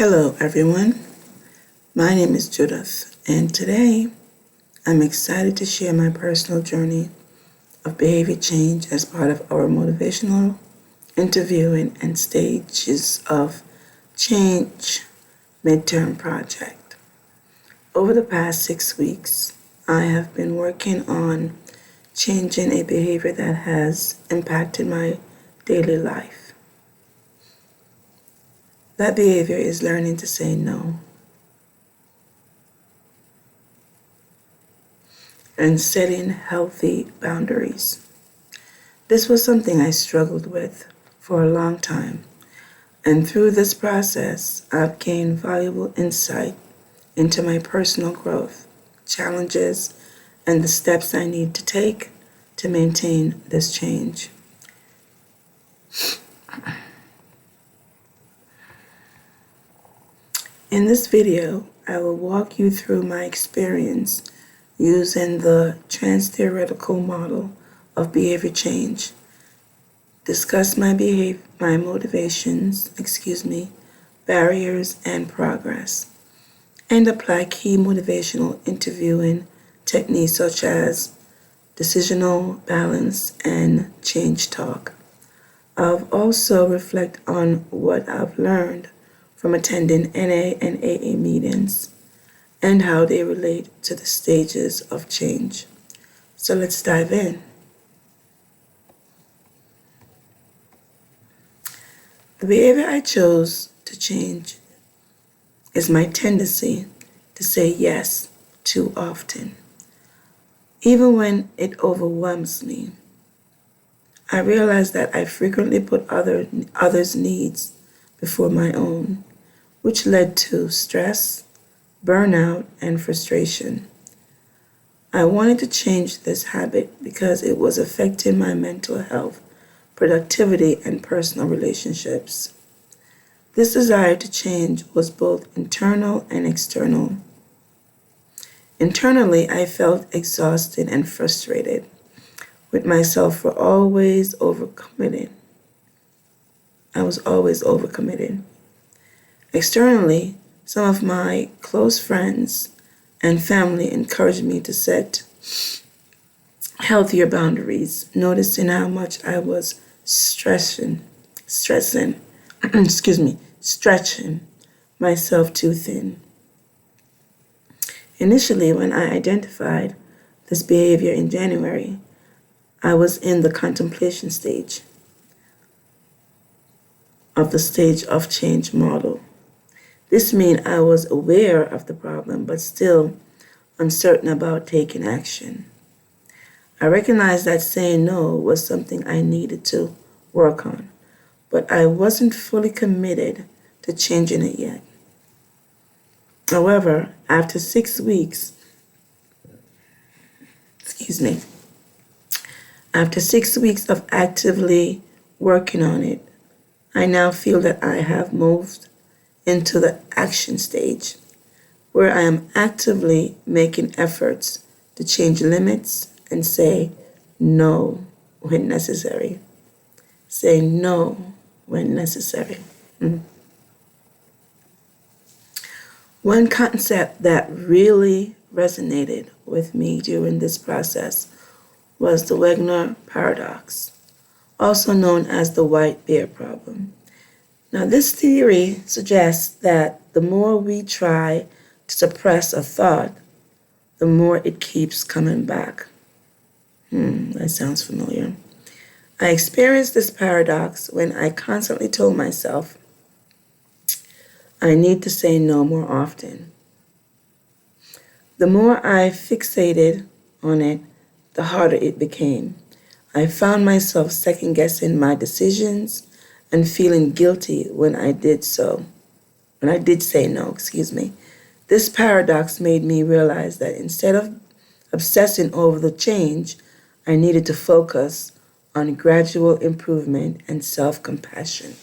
Hello, everyone. My name is Judith, and today I'm excited to share my personal journey of behavior change as part of our motivational, interviewing, and stages of change midterm project. Over the past 6 weeks, I have been working on changing a behavior that has impacted my daily life. That behavior is learning to say no and setting healthy boundaries. This was something I struggled with for a long time, and through this process, I've gained valuable insight into my personal growth, challenges, and the steps I need to take to maintain this change. In this video, I will walk you through my experience using the trans-theoretical model of behavior change, discuss my motivations, barriers, and progress, and apply key motivational interviewing techniques such as decisional balance and change talk. I'll also reflect on what I've learned from attending NA and AA meetings and how they relate to the stages of change. So let's dive in. The behavior I chose to change is my tendency to say yes too often, even when it overwhelms me. I realize that I frequently put others' needs before my own, which led to stress, burnout, and frustration. I wanted to change this habit because it was affecting my mental health, productivity, and personal relationships. This desire to change was both internal and external. Internally, I felt exhausted and frustrated with myself for always overcommitting. I was always overcommitted. Externally, some of my close friends and family encouraged me to set healthier boundaries, noticing how much I was stretching myself too thin. Initially, when I identified this behavior in January, I was in the contemplation stage of the stage of change model. This means I was aware of the problem, but still uncertain about taking action. I recognized that saying no was something I needed to work on, but I wasn't fully committed to changing it yet. However, after 6 weeks, after 6 weeks of actively working on it, I now feel that I have moved into the action stage, where I am actively making efforts to change limits and say no when necessary. Say no when necessary. One concept that really resonated with me during this process was the Wagner paradox, also known as the white bear problem. Now, this theory suggests that the more we try to suppress a thought, the more it keeps coming back. That sounds familiar. I experienced this paradox when I constantly told myself I need to say no more often. The more I fixated on it, the harder it became. I found myself second-guessing my decisions and feeling guilty when I did say no. This paradox made me realize that instead of obsessing over the change, I needed to focus on gradual improvement and self-compassion.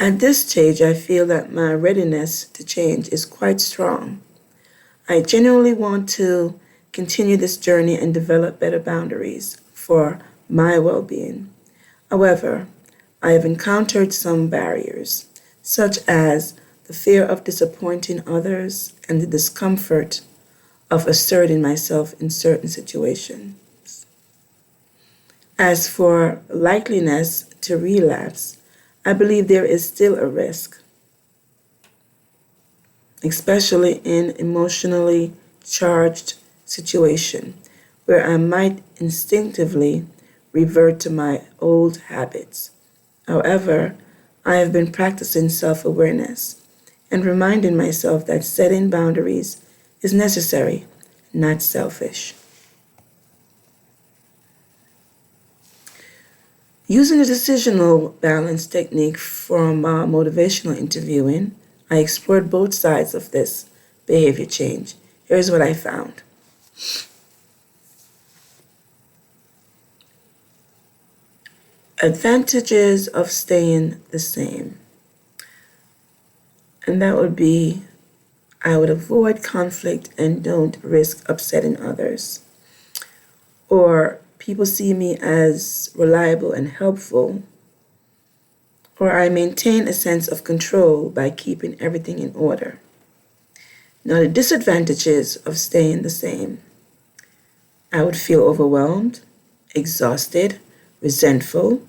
At this stage, I feel that my readiness to change is quite strong. I genuinely want to continue this journey and develop better boundaries for my well-being. However, I have encountered some barriers, such as the fear of disappointing others and the discomfort of asserting myself in certain situations. As for likeliness to relapse, I believe there is still a risk, especially in emotionally charged situation where I might instinctively revert to my old habits. However, I have been practicing self-awareness and reminding myself that setting boundaries is necessary, not selfish. Using the decisional balance technique from motivational interviewing, I explored both sides of this behavior change. Here's what I found. Advantages of staying the same. And that would be I would avoid conflict and don't risk upsetting others. Or people see me as reliable and helpful. Or I maintain a sense of control by keeping everything in order. Now, the disadvantages of staying the same. I would feel overwhelmed, exhausted, resentful.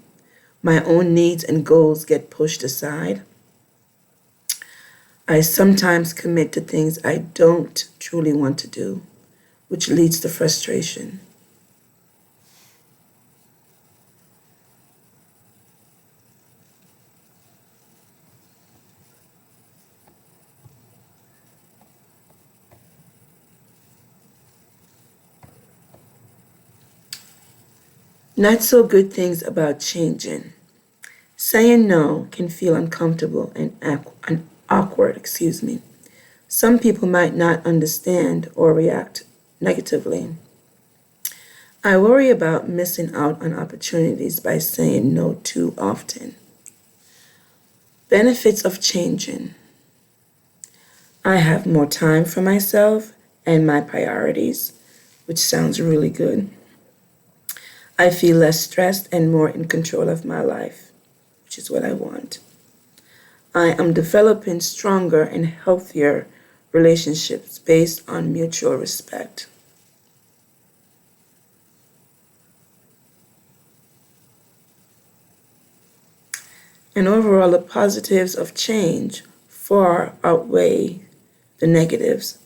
My own needs and goals get pushed aside. I sometimes commit to things I don't truly want to do, which leads to frustration. Not so good things about changing. Saying no can feel uncomfortable and awkward, Some people might not understand or react negatively. I worry about missing out on opportunities by saying no too often. Benefits of changing. I have more time for myself and my priorities, which sounds really good. I feel less stressed and more in control of my life, which is what I want. I am developing stronger and healthier relationships based on mutual respect. And overall, the positives of change far outweigh the negatives,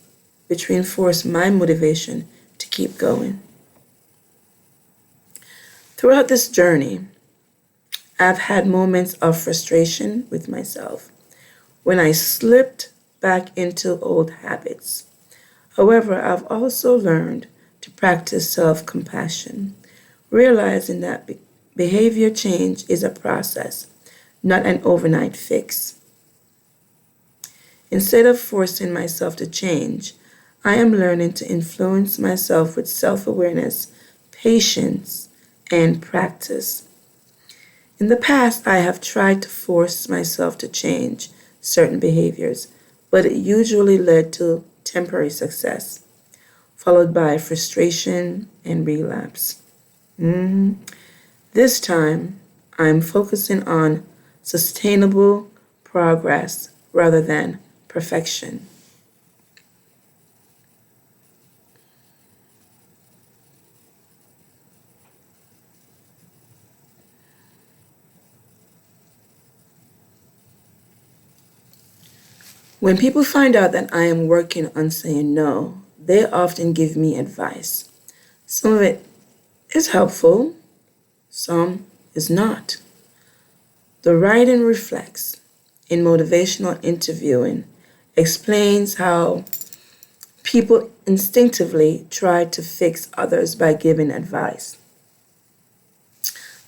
which reinforce my motivation to keep going. Throughout this journey, I've had moments of frustration with myself when I slipped back into old habits. However, I've also learned to practice self compassion, realizing that behavior change is a process, not an overnight fix. Instead of forcing myself to change, I am learning to influence myself with self awareness, patience, and practice. In the past, I have tried to force myself to change certain behaviors, but it usually led to temporary success, followed by frustration and relapse. This time, I'm focusing on sustainable progress rather than perfection. When people find out that I am working on saying no, they often give me advice. Some of it is helpful, some is not. The writing reflects in motivational interviewing explains how people instinctively try to fix others by giving advice.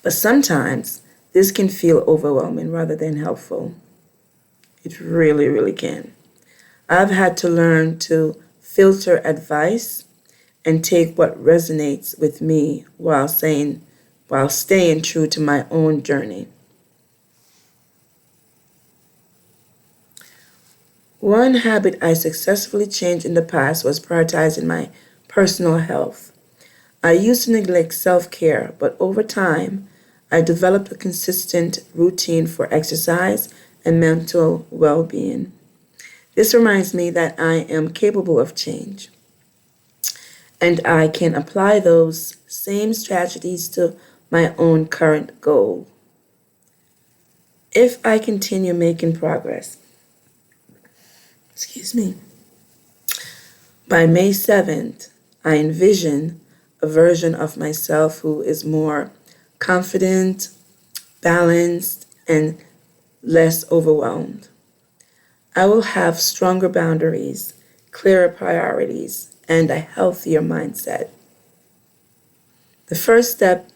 But sometimes this can feel overwhelming rather than helpful. It really, really can. I've had to learn to filter advice and take what resonates with me while staying true to my own journey. One habit I successfully changed in the past was prioritizing my personal health. I used to neglect self care, but over time, I developed a consistent routine for exercise and mental well being. This reminds me that I am capable of change and I can apply those same strategies to my own current goal. If I continue making progress, excuse me, by May 7th, I envision a version of myself who is more confident, balanced, and less overwhelmed. I will have stronger boundaries, clearer priorities, and a healthier mindset. The first step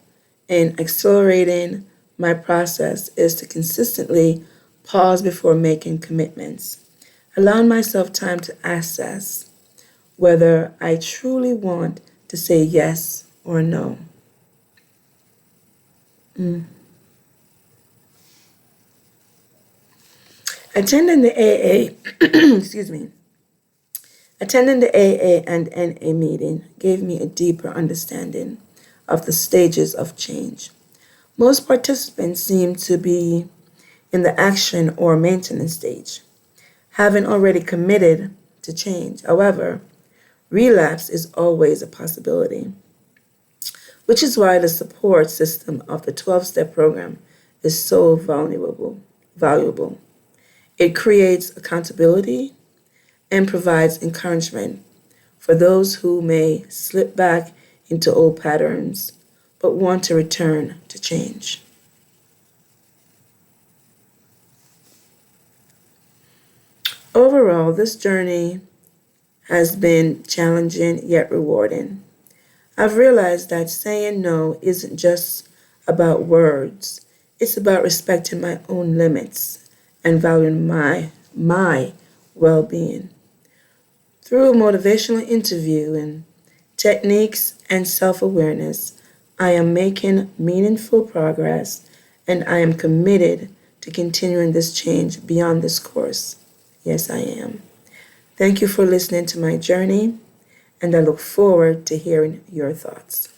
in accelerating my process is to consistently pause before making commitments, allowing myself time to assess whether I truly want to say yes or no. Attending the AA, excuse me, attending the AA and NA meeting gave me a deeper understanding of the stages of change. Most participants seem to be in the action or maintenance stage, having already committed to change. However, relapse is always a possibility, which is why the support system of the 12-step program is so valuable. It creates accountability and provides encouragement for those who may slip back into old patterns but want to return to change. Overall, this journey has been challenging yet rewarding. I've realized that saying no isn't just about words, it's about respecting my own limits and valuing my well-being. Through motivational interviewing, techniques, and self-awareness, I am making meaningful progress and I am committed to continuing this change beyond this course. Yes, I am. Thank you for listening to my journey, and I look forward to hearing your thoughts.